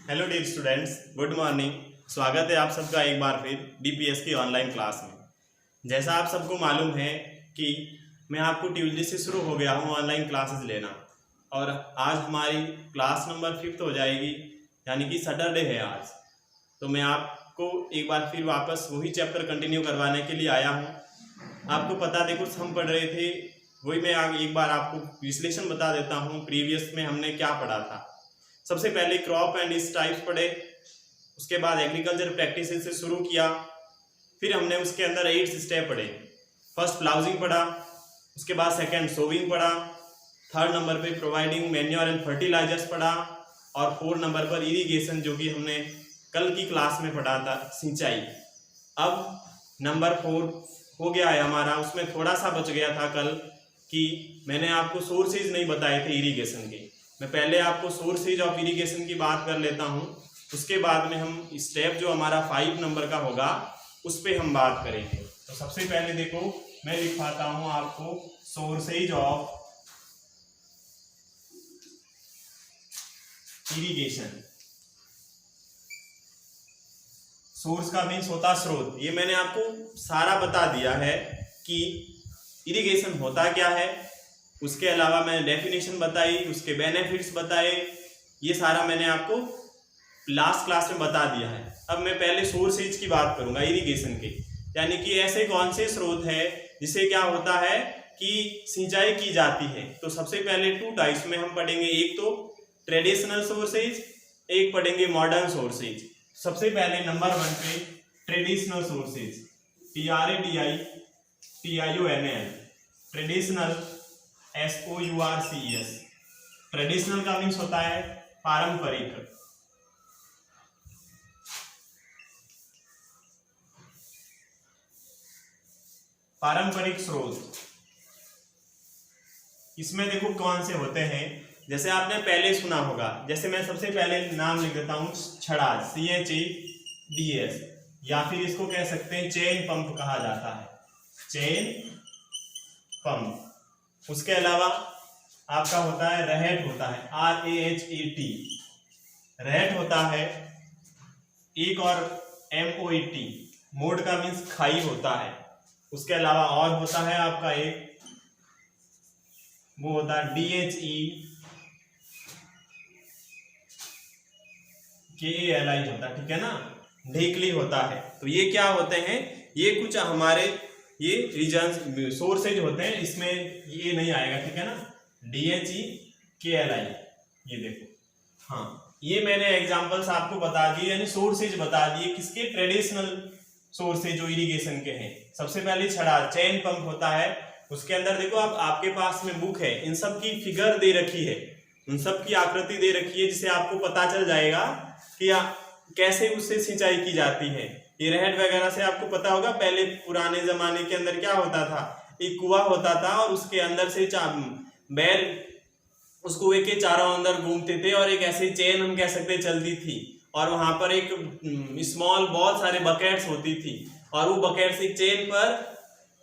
Hello dear students, good morning. स्वागत है आप सबका एक बार फिर डीपीएस की ऑनलाइन क्लास में। जैसा आप सबको मालूम है कि मैं आपको ट्यूसडे से शुरू हो गया हूँ ऑनलाइन क्लासेस लेना, और आज हमारी क्लास नंबर 5 हो जाएगी, यानी कि सैटरडे है आज। तो मैं आपको एक बार फिर वापस वही चैप्टर कंटिन्यू करवाने के लिए आया हूँ। आपको पता देखो हम पढ़ रहे थे, वही मैं एक बार आपको विश्लेषण बता देता हूँ प्रीवियस में हमने क्या पढ़ा था। सबसे पहले क्रॉप एंड इस टाइप्स पढ़े, उसके बाद एग्रीकल्चर प्रैक्टिसेस से शुरू किया, फिर हमने उसके अंदर 8 स्टेप पढ़े। फर्स्ट प्लाउजिंग पढ़ा, उसके बाद सेकंड सोविंग पढ़ा, थर्ड नंबर पे प्रोवाइडिंग मैन्योर एंड फर्टिलाइजर्स पढ़ा, और 4 नंबर पर इरिगेशन, जो कि हमने कल की क्लास में पढ़ा था, सिंचाई। अब नंबर 4 हो गया है हमारा। उसमें थोड़ा सा बच गया था कल कि मैंने आपको सोर्सेज नहीं बताए थे इरिगेशन के। मैं पहले आपको सोर्सेज ऑफ इरिगेशन की बात कर लेता हूं, उसके बाद में हम स्टेप जो हमारा 5 नंबर का होगा उस पर हम बात करेंगे। तो सबसे पहले देखो मैं लिखवाता हूं आपको सोर्सेज ऑफ इरिगेशन। सोर्स का मीन्स होता स्रोत। ये मैंने आपको सारा बता दिया है कि इरिगेशन होता क्या है, उसके अलावा मैंने डेफिनेशन बताई, उसके बेनिफिट्स बताए, ये सारा मैंने आपको लास्ट क्लास में बता दिया है। अब मैं पहले सोर्सेज की बात करूंगा इरिगेशन के, यानी कि ऐसे कौन से स्रोत है जिसे क्या होता है कि सिंचाई की जाती है। तो सबसे पहले 2 टाइप्स में हम पढ़ेंगे, एक तो ट्रेडिशनल सोर्सेज, एक पढ़ेंगे मॉडर्न सोर्सेज। सबसे पहले नंबर 1 पे traditional sources, TRADITIONL, traditional, SOURCES। Traditional का मीन्स होता है पारंपरिक, पारंपरिक स्रोत। इसमें देखो कौन से होते हैं, जैसे आपने पहले सुना होगा, जैसे मैं सबसे पहले नाम लिख देता हूं छड़ाज, CHADS, या फिर इसको कह सकते हैं चेन पंप कहा जाता है, चेन पंप। उसके अलावा आपका होता है रहट, होता है RAHET, रहट होता है। एक और MOET, मोड का मीन्स खाई होता है। उसके अलावा और होता है आपका एक, वो होता है DHEKALI होता है, ठीक है ना, ढेकली होता है। तो ये क्या होते हैं, ये कुछ हमारे ये रीजन सोर्सेज होते हैं, इसमें ये नहीं आएगा, ठीक है ना, DHEKALI, ये देखो। हाँ, ये मैंने एग्जांपल्स आपको बता दिए, यानी सोर्सेज बता दिए किसके, ट्रेडिशनल सोर्सेज जो इरिगेशन के हैं। सबसे पहले छड़ा, चेन पंप होता है। उसके अंदर देखो आप, आपके पास में बुक है, इन सब की फिगर दे रखी है, उन सब की आकृति दे रखी है, जिससे आपको पता चल जाएगा कि कैसे उससे सिंचाई की जाती है। ये रहट वगैरह से आपको पता होगा, पहले पुराने जमाने के अंदर क्या होता था, एक कुआं होता था और उसके अंदर से बैल उस कुएं के चारों अंदर घूमते थे, और एक ऐसी चेन हम कह सकते चलती थी, और वहां पर एक स्मॉल बहुत सारे बकेट्स होती थी, और वो बकेट्स एक चेन पर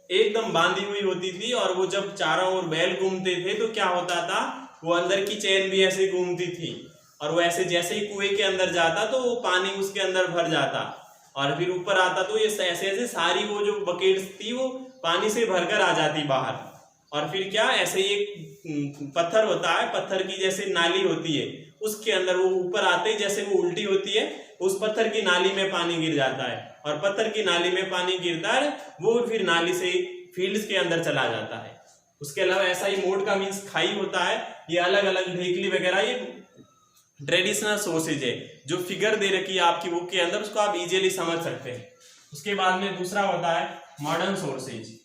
एकदम बांधी हुई होती थी, और वो जब चारों ओर बैल घूमते थे तो क्या होता था, वो अंदर की चेन भी ऐसे घूमती थी, और वो ऐसे जैसे ही कुएं के अंदर जाता तो वो पानी उसके अंदर भर जाता, और फिर ऊपर आता तो ये ऐसे ऐसे सारी वो जो बकेट्स थी वो पानी से भरकर आ जाती बाहर। और फिर क्या, ऐसे एक पत्थर होता है, पत्थर की जैसे नाली होती है, उसके अंदर वो ऊपर आते ही जैसे वो उल्टी होती है, उस पत्थर की नाली में पानी गिर जाता है, और पत्थर की नाली में पानी गिरता है, वो फिर नाली से फील्ड्स के अंदर चला जाता है। उसके अलावा ऐसा ही मोड का मीन्स खाई होता है। ये अलग अलग ढेकली वगैरह ये ट्रेडिशनल सोर्सेज है, जो फिगर दे रखी है आपकी बुक के अंदर, उसको आप इजीली समझ सकते हैं। उसके बाद में दूसरा होता है मॉडर्न सोर्सेज।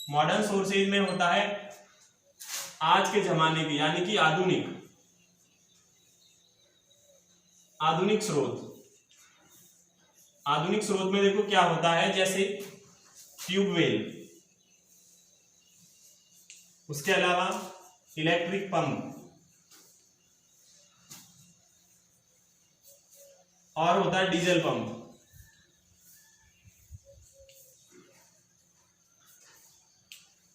मॉडर्न सोर्सेज में होता है आज के जमाने की, यानी कि आधुनिक स्रोत। आधुनिक स्रोत में देखो क्या होता है, जैसे ट्यूबवेल, उसके अलावा इलेक्ट्रिक पंप, और होता है डीजल पंप।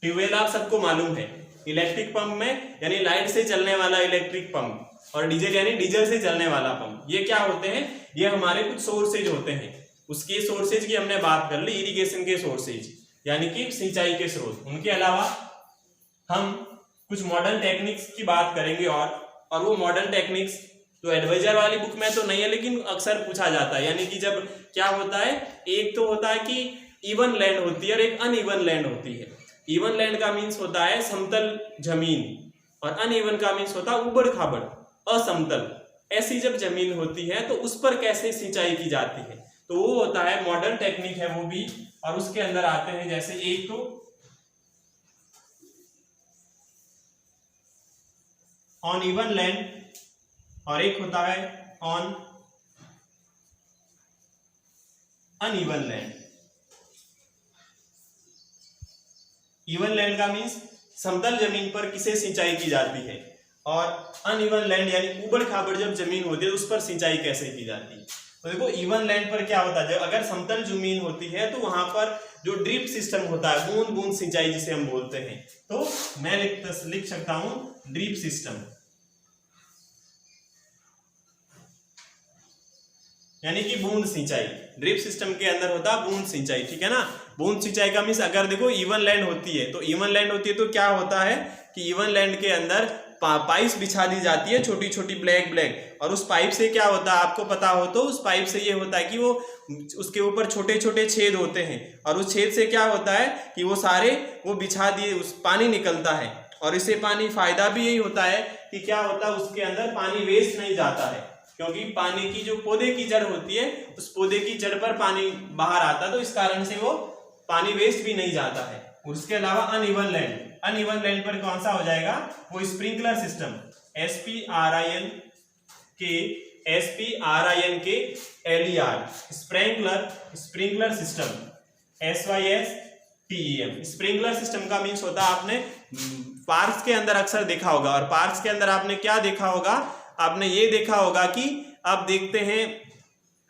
ट्यूबवेल आप सबको मालूम है, इलेक्ट्रिक पंप में यानी लाइट से चलने वाला इलेक्ट्रिक पंप, और डीजल यानी डीजल से चलने वाला पंप। ये क्या होते हैं, ये हमारे कुछ सोर्सेज होते हैं। उसके सोर्सेज की हमने बात कर ली, इरिगेशन के सोर्सेज यानी कि सिंचाई के स्रोत। उनके अलावा हम कुछ मॉडर्न टेक्निक्स की बात करेंगे, और वो मॉडर्न टेक्निक्स तो एडवाइजर वाली बुक में तो नहीं है, लेकिन अक्सर पूछा जाता है। यानी कि जब क्या होता है, एक तो होता है कि इवन लैंड होती है और एक अनइवन लैंड होती है। इवन लैंड का मीन्स होता है समतल जमीन, और अनइवन का मीन्स होता है उबड़ खाबड़ असमतल। ऐसी जब जमीन होती है तो उस पर कैसे सिंचाई की जाती है, तो वो होता है मॉडर्न टेक्निक है वो भी। और उसके अंदर आते हैं जैसे एक तो ऑन इवन लैंड और एक होता है on uneven land. Even land का मीन्स समतल जमीन पर किसे सिंचाई की जाती है, और अनइवन लैंड यानी उबड़ खाबड़ जब जमीन होती है उस पर सिंचाई कैसे की जाती है। तो देखो इवन लैंड पर क्या होता है, जब अगर समतल जमीन होती है तो वहां पर जो ड्रिप सिस्टम होता है, बूंद बूंद सिंचाई जिसे हम बोलते हैं, तो मैं लिख सकता हूं ड्रिप सिस्टम, यानी कि बूंद सिंचाई। ड्रिप सिस्टम के अंदर होता है बूंद सिंचाई, ठीक है ना। बूंद सिंचाई का मीन्स अगर देखो इवन लैंड होती है, तो इवन लैंड होती है तो क्या होता है कि इवन लैंड के अंदर पाइप्स बिछा दी जाती है, छोटी छोटी ब्लैक ब्लैक, और उस पाइप से क्या होता है आपको पता हो तो, उस पाइप से ये होता है कि वो उसके ऊपर छोटे छोटे छेद होते हैं, और उस छेद से क्या होता है कि वो सारे वो बिछा दिए उस पानी निकलता है। और इससे पानी फायदा भी यही होता है कि क्या होता है उसके अंदर पानी वेस्ट नहीं जाता है, क्योंकि पानी की जो पौधे की जड़ होती है उस पौधे की जड़ पर पानी बाहर आता है, तो इस कारण से वो पानी वेस्ट भी नहीं जाता है। उसके अलावा अनइवन लैंड, अनइवन लैंड पर कौन सा हो जाएगा, वो स्प्रिंकलर सिस्टम, SPRIN के LER sprinkler system, SYSTEM। Sprinkler system का मीन्स होता है, आपने पार्क्स के अंदर अक्सर देखा होगा, और पार्क्स के अंदर आपने क्या देखा होगा, आपने ये देखा होगा कि आप देखते हैं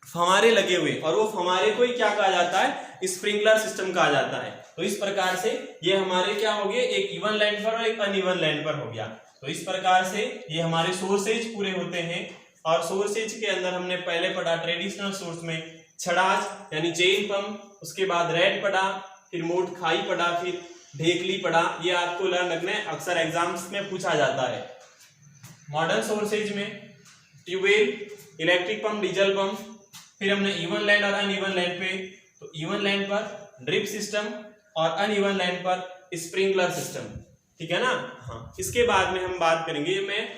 फव्वारे लगे हुए, और वो फव्वारे को ही क्या कहा जाता है, स्प्रिंकलर सिस्टम कहा जाता है। तो इस प्रकार से ये हमारे क्या हो गए, एक इवन लैंड पर और एक अनइवन लैंड पर हो गया। तो इस प्रकार से ये हमारे सोर्सेज पूरे होते हैं। और सोर्सेज के अंदर हमने पहले पढ़ा ट्रेडिशनल सोर्स में छड़ाज यानी चेन पंप, उसके बाद रेड पढ़ा, फिर मोट खाई पढ़ा, फिर ढेकली पढ़ा। ये आपको लगने अक्सर एग्जाम्स में पूछा जाता है। मॉडर्न सोर्सेज में tubewell, electric pump, diesel pump, फिर हमने इवन लैंड और अनइवन लैंड पे, तो इवन लैंड पर ड्रिप सिस्टम और अनइवन लैंड पर स्प्रिंकलर सिस्टम, ठीक है ना। हाँ, इसके बाद में हम बात करेंगे, मैं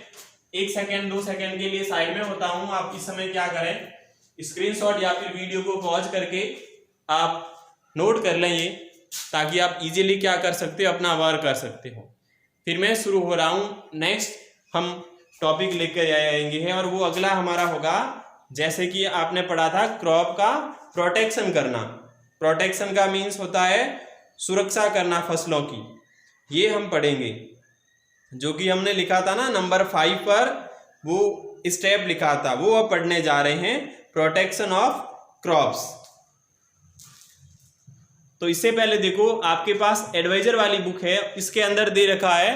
1 सेकेंड 2 सेकेंड के लिए साइड में होता हूं, आप इस समय क्या करें, स्क्रीनशॉट या फिर वीडियो को पॉज करके आप नोट कर लें ये, ताकि आप इजीली क्या कर सकते हो, अपना वर्क कर सकते हो। फिर मैं शुरू हो रहा हूं, नेक्स्ट हम टॉपिक लेकर आएंगे हैं, और वो अगला हमारा होगा, जैसे कि आपने पढ़ा था क्रॉप का प्रोटेक्शन करना। प्रोटेक्शन का मीन्स होता है सुरक्षा करना फसलों की, ये हम पढ़ेंगे, जो कि हमने लिखा था ना नंबर 5 पर, वो स्टेप लिखा था, वो अब पढ़ने जा रहे हैं, प्रोटेक्शन ऑफ क्रॉप्स। तो इससे पहले देखो आपके पास एडवाइजर वाली बुक है, इसके अंदर दे रखा है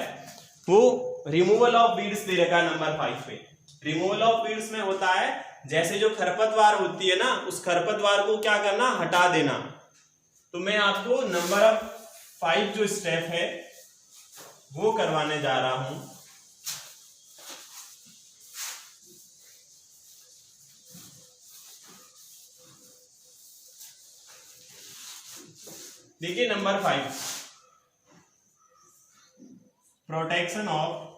वो रिमूवल ऑफ वीड्स दे रखा है नंबर 5 पे। रिमूवल ऑफ वीड्स में होता है जैसे जो खरपतवार होती है ना, उस खरपतवार को क्या करना, हटा देना। तो मैं आपको नंबर 5 जो स्टेप है वो करवाने जा रहा हूं। देखिए नंबर 5, प्रोटेक्शन ऑफ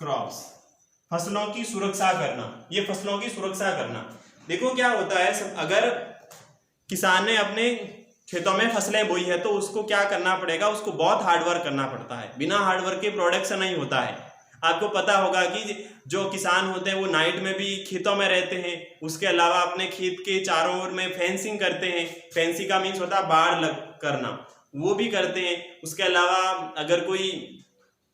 क्रॉप्स, फसलों की सुरक्षा करना। ये फसलों की सुरक्षा करना, देखो क्या होता है, अगर किसान ने अपने खेतों में फसलें बोई है तो उसको क्या करना पड़ेगा, उसको बहुत हार्डवर्क करना पड़ता है। बिना हार्डवर्क के प्रोडक्शन नहीं होता है। आपको पता होगा कि जो किसान होते हैं वो नाइट में भी खेतों में रहते हैं, उसके अलावा अपने खेत के चारों ओर में फेंसिंग करते हैं। फेंसिंग का मीन्स होता है बाड़ करना, वो भी करते हैं। उसके अलावा अगर कोई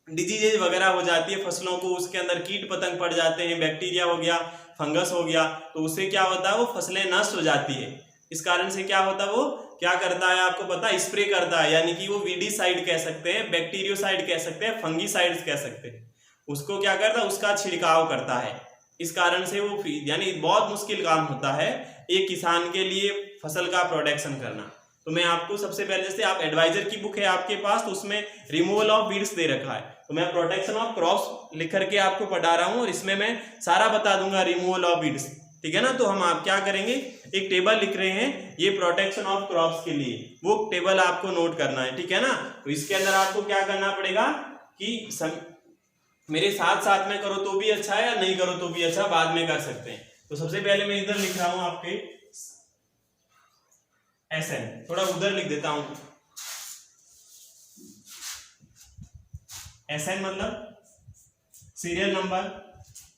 डिजीजेज वगैरह हो जाती है फसलों को, उसके अंदर कीट पतंग पड़ जाते हैं, बैक्टीरिया हो गया, फंगस हो गया, तो उससे क्या होता है, वो फसलें नष्ट हो जाती है। इस कारण से क्या होता है, वो क्या करता है आपको पता है, स्प्रे करता है, यानी कि वो वीडीसाइड कह सकते हैं, बैक्टीरियोसाइड कह सकते हैं, फंगीसाइड्स कह सकते हैं, उसको क्या करता है, उसका छिड़काव करता है। इस कारण से वो यानी बहुत मुश्किल काम होता है एक किसान के लिए फसल का प्रोटेक्शन करना। तो मैं आपको सबसे पहले, जैसे आप एडवाइजर की बुक है आपके पास, तो उसमें रिमूवल ऑफ वीड्स दे रखा है, तो मैं प्रोटेक्शन ऑफ क्रॉप्स लिख करके आपको पढ़ा रहा हूँ और इसमें मैं सारा बता दूंगा रिमूवल ऑफ वीड्स, ठीक है ना। तो हम आप क्या करेंगे, एक टेबल लिख रहे हैं ये प्रोटेक्शन ऑफ क्रॉप्स के लिए, वो टेबल आपको नोट करना है, ठीक है ना। तो इसके अंदर आपको क्या करना पड़ेगा कि मेरे साथ साथ में करो तो भी अच्छा है, या नहीं करो तो भी अच्छा, बाद में कर सकते हैं। तो सबसे पहले मैं इधर लिख रहा हूं आपके SN, थोड़ा उधर लिख देता हूं, SN मतलब सीरियल नंबर,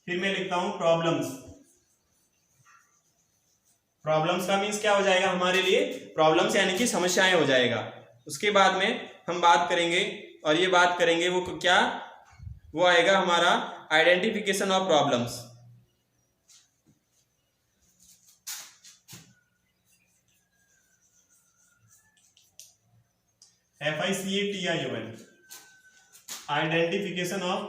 फिर मैं लिखता हूं प्रॉब्लम्स। प्रॉब्लम्स का मीन्स क्या हो जाएगा हमारे लिए, प्रॉब्लम्स यानी कि समस्याएं हो जाएगा। उसके बाद में हम बात करेंगे, और ये बात करेंगे वो क्या, वो आएगा हमारा identification of problems. FICATION, identification of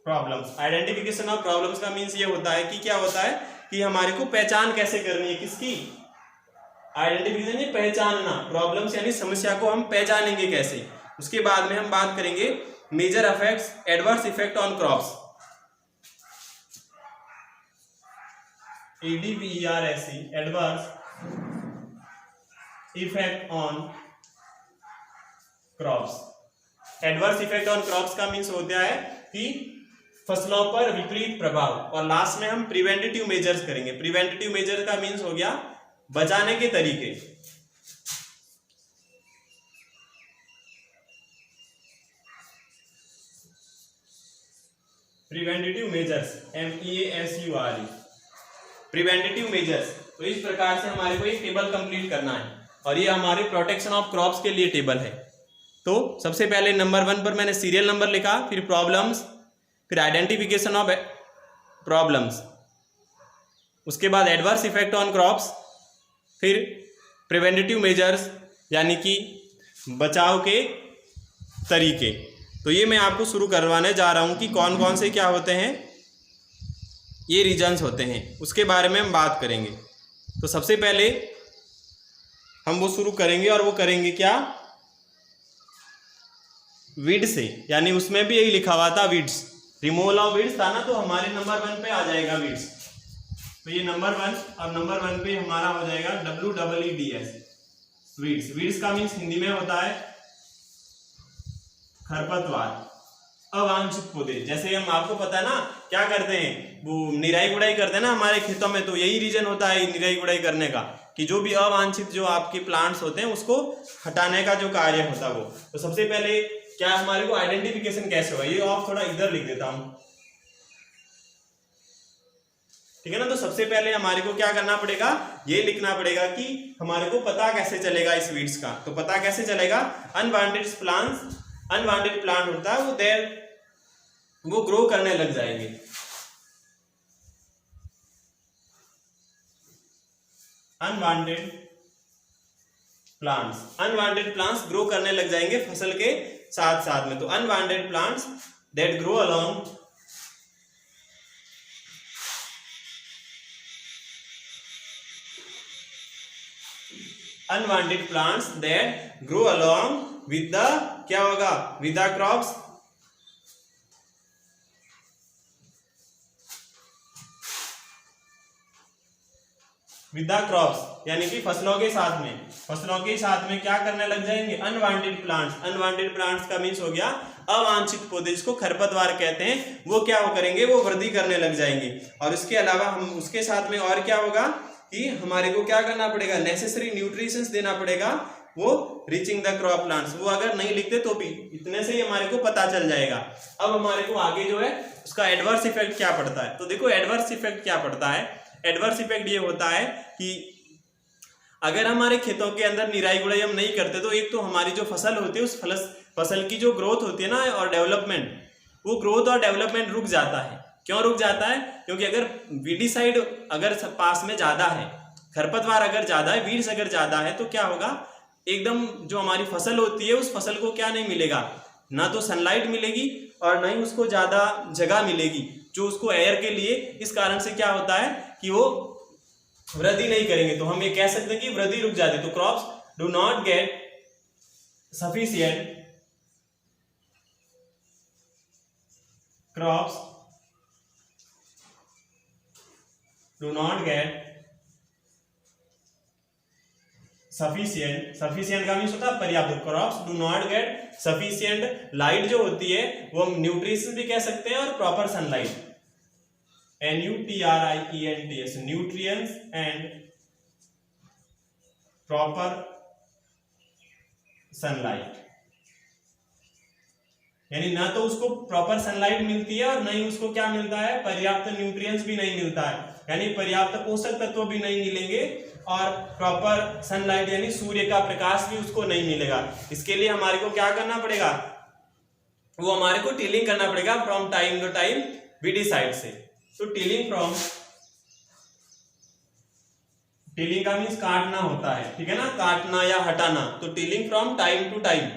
problems. Identification of problems का मीन्स ये होता है कि क्या होता है कि हमारे को पहचान कैसे करनी है, किसकी, आइडेंटिफिकेशन यानी पहचानना, प्रॉब्लम्स यानी समस्या को हम पहचानेंगे कैसे। उसके बाद में हम बात करेंगे major effects, adverse effect on crops, ADVERS, adverse effect on crops. Adverse effect on crops का मीन्स होता है कि फसलों पर विपरीत प्रभाव, और लास्ट में हम प्रिवेंटिव मेजर्स करेंगे। प्रिवेंटिव मेजर का मीन्स हो गया बचाने के तरीके। Preventive measures, MEASURE, preventive measures. तो इस प्रकार से हमारे को एक टेबल कंप्लीट करना है, और ये हमारे प्रोटेक्शन ऑफ क्रॉप्स के लिए टेबल है। तो सबसे पहले नंबर 1 पर मैंने सीरियल नंबर लिखा, फिर प्रॉब्लम्स, फिर आइडेंटिफिकेशन ऑफ प्रॉब्लम्स, उसके बाद एडवर्स इफेक्ट ऑन क्रॉप्स, फिर प्रिवेंटिव मेजर्स यानी कि बचाव के तरीके। तो ये मैं आपको शुरू करवाने जा रहा हूं कि कौन कौन से क्या होते हैं, ये रीजन्स होते हैं, उसके बारे में हम बात करेंगे। तो सबसे पहले हम वो शुरू करेंगे, और वो करेंगे क्या, वीड से, यानी उसमें भी यही लिखा हुआ था वीड्स, रिमूवल ऑफ वीड्स था ना, तो हमारे नंबर 1 पे आ जाएगा वीड्स। तो ये नंबर 1, और नंबर 1 पे हमारा हो जाएगा WEEDS, वीड्स। वीड्स का मीन्स हिंदी में होता है खरपतवार, अवांछित पौधे। जैसे हम, आपको पता है ना क्या करते हैं, वो निराई गुड़ाई करते हैं ना हमारे खेतों में, तो यही रीजन होता है निराई गुड़ाई करने का, कि जो भी अवांछित जो आपके प्लांट्स होते हैं उसको हटाने का जो कार्य होता है वो। तो सबसे पहले क्या हमारे को आइडेंटिफिकेशन कैसे होगा, ये ऑफ थोड़ा इधर लिख देता हूं, ठीक है ना। तो सबसे पहले हमारे को क्या करना पड़ेगा, ये लिखना पड़ेगा कि हमारे को पता कैसे चलेगा इस वीड्स का। तो पता कैसे चलेगा, अनवांटेड प्लांट होता है वो ग्रो करने लग जाएंगे। अनवांटेड प्लांट्स ग्रो करने लग जाएंगे फसल के साथ साथ में। तो unwanted plants that grow along with the, क्या होगा, with the crops, with the crops यानी कि फसलों के साथ में क्या करने लग जाएंगे, अनवांटेड प्लांट्स का मीन्स हो गया अवांछित पौधे, जिसको खरपतवार कहते हैं, वो क्या हो करेंगे, वो वृद्धि करने लग जाएंगे। और इसके अलावा हम उसके साथ में और क्या होगा कि हमारे को क्या करना पड़ेगा, नेसेसरी न्यूट्रिशंस देना पड़ेगा, वो रीचिंग द क्रॉप प्लांट्स, वो अगर नहीं लिखते तो भी इतने से ही हमारे को पता चल जाएगा। अब हमारे को आगे जो है उसका एडवर्स इफेक्ट क्या पड़ता है। तो देखो एडवर्स इफेक्ट क्या पड़ता है, एडवर्स इफेक्ट ये होता है कि अगर हमारे खेतों के अंदर निराई गुड़ाई हम नहीं करते तो एक तो हमारी जो फसल होती है उस फसल की जो ग्रोथ होती है ना और डेवलपमेंट, वो ग्रोथ और डेवलपमेंट रुक जाता है। क्यों रुक जाता है? क्योंकि अगर वीडिसाइड अगर पास में ज्यादा है, खरपतवार अगर ज्यादा है, वीड्स अगर ज्यादा है, तो क्या होगा, एकदम जो हमारी फसल होती है उस फसल को क्या नहीं मिलेगा, ना तो सनलाइट मिलेगी और ना ही उसको ज्यादा जगह मिलेगी जो उसको एयर के लिए। इस कारण से क्या होता है कि वो वृद्धि नहीं करेंगे। तो हम ये कह सकते हैं कि वृद्धि रुक जाती है। तो crops do not gate sufficient, crops do not gate sufficient, sufficient का मीन्स होता है पर्याप्त। Crops do not gate sufficient light जो होती है वो हम न्यूट्रिशन भी कह सकते हैं, और proper sunlight, NUTRIENTS, nutrients and proper sunlight. यानी ना तो उसको प्रॉपर सनलाइट मिलती है और ना ही उसको क्या मिलता है, पर्याप्त न्यूट्रिएंट्स भी नहीं मिलता है, यानी पर्याप्त पोषक तत्व भी नहीं मिलेंगे और प्रॉपर सनलाइट यानी सूर्य का प्रकाश भी उसको नहीं मिलेगा। इसके लिए हमारे को क्या करना पड़ेगा, वो हमारे को टिलिंग करना पड़ेगा from time to time weedicide से। तो टिलिंग का मीन्स काटना होता है, ठीक है ना, काटना या हटाना। तो tilling from time to time,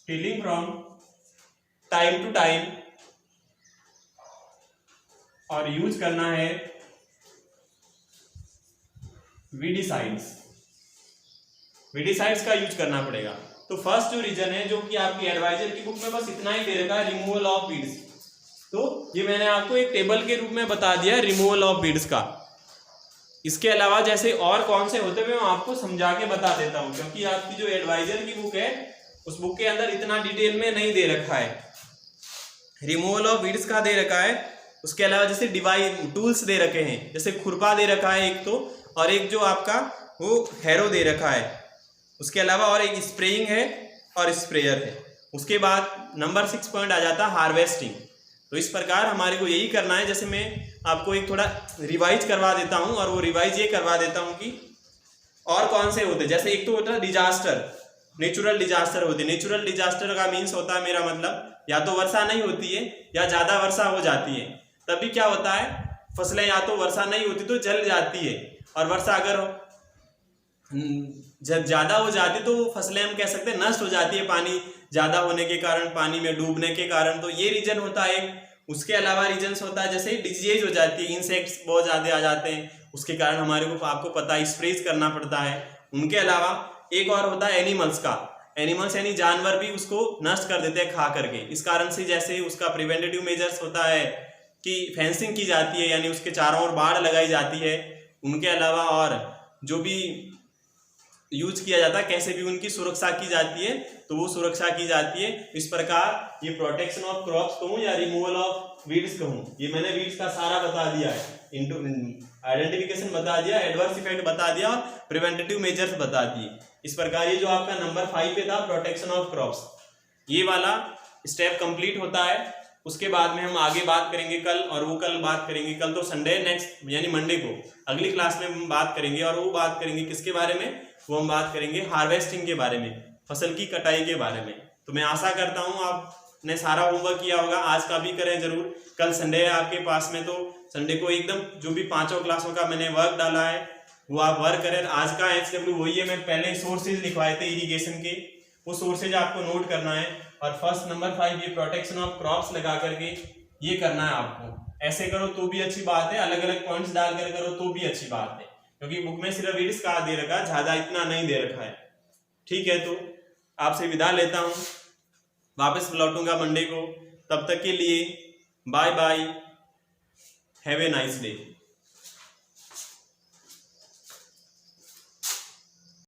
tilling from time to time, और यूज करना है वीडिसाइड्स, वीडिसाइड्स का यूज करना पड़ेगा। तो फर्स्ट जो रीजन है, जो कि आपकी एडवाइजर की बुक में बस इतना ही दे रखा है, रिमूवल ऑफ वीड्स। तो ये मैंने आपको एक टेबल के रूप में बता दिया रिमूवल ऑफ वीड्स का। इसके अलावा जैसे और कौन से होते हुए मैं आपको समझा के बता देता हूं, क्योंकि आपकी जो एडवाइजर की बुक है उस बुक के अंदर इतना डिटेल में नहीं दे रखा है। रिमूवल ऑफ वीड्स का दे रखा है, उसके अलावा जैसे डिवाइस टूल्स दे रखे हैं, जैसे खुरपा दे रखा है एक तो, और एक जो आपका वो हैरो दे रखा है, उसके अलावा और एक स्प्रेइंग है और स्प्रेयर है। उसके बाद नंबर 6 पॉइंट आ जाता है हार्वेस्टिंग। तो इस प्रकार हमारे को यही करना है। जैसे मैं आपको एक थोड़ा रिवाइज करवा देता हूं, और वो रिवाइज ये करवा देता हूं कि और कौन से होते, जैसे एक तो होता है डिजास्टर, नेचुरल डिजास्टर होती है। नेचुरल डिजास्टर का मीन्स होता है, मेरा मतलब या तो वर्षा नहीं होती है या ज्यादा वर्षा हो जाती है, तभी क्या होता है, फसलें या तो वर्षा नहीं होती तो जल जाती है, और वर्षा अगर जब ज्यादा हो जाती तो फसलें हम कह सकते हैं नष्ट हो जाती है, पानी ज्यादा होने के कारण, पानी में डूबने के कारण। तो ये रीजन होता है। उसके अलावा रीजन्स होता है जैसे डिजीज हो जाती है, इंसेक्ट्स बहुत ज्यादा आ जाते हैं, उसके कारण हमारे को आपको पता है स्प्रेज करना पड़ता है। उनके अलावा एक और होता है एनिमल्स का, एनिमल्स यानी जानवर भी उसको नष्ट कर देते हैं खा करके। इस कारण से जैसे उसका प्रिवेंटिव मेजर्स होता है कि फेंसिंग की जाती है, यानी उसके चारों ओर बाड़ लगाई जाती है। उनके अलावा और जो भी यूज किया जाता है, कैसे भी उनकी सुरक्षा की जाती है, तो वो सुरक्षा की जाती है। इस प्रकार ये प्रोटेक्शन ऑफ क्रॉप्स कहूँ या रिमूवल ऑफ वीड्स कहूँ, ये मैंने वीड्स का सारा बता दिया है, इनटू आइडेंटिफिकेशन बता दिया, एडवर्स इफेक्ट बता दिया और प्रिवेंटिव मेजर्स बता दिए। इस प्रकार ये जो आपका नंबर 5 पे था प्रोटेक्शन ऑफ क्रॉप्स, ये वाला स्टेप कंप्लीट होता है। उसके बाद में हम आगे बात करेंगे कल, और वो कल बात करेंगे, कल तो संडे, नेक्स्ट यानी मंडे को अगली क्लास में हम बात करेंगे। और वो बात करेंगे किसके बारे में, वो हम बात करेंगे हार्वेस्टिंग के बारे में, फसल की कटाई के बारे में। तो मैं आशा करता हूँ आपने सारा होमवर्क किया होगा, आज का भी करें जरूर। कल संडे है आपके पास में, तो संडे को एकदम जो भी 5 क्लासों का मैंने वर्क डाला है वो आप वर्क करें। आज का HW वही है, मैं पहले सोर्सेज लिखवाए थे इरिगेशन के, वो सोर्सेज आपको नोट करना है। और फर्स्ट नंबर 5 ये प्रोटेक्शन ऑफ क्रॉप्स लगा करके ये करना है आपको। ऐसे करो तो भी अच्छी बात है, अलग अलग पॉइंट्स डाल कर करो तो भी अच्छी बात है, क्योंकि बुक में सिर्फ वीड्स का दे रखा है, ज्यादा इतना नहीं दे रखा है। ठीक है, तो आपसे विदा लेता हूँ, वापस लौटूंगा मंडे को। तब तक के लिए bye bye, have a nice day.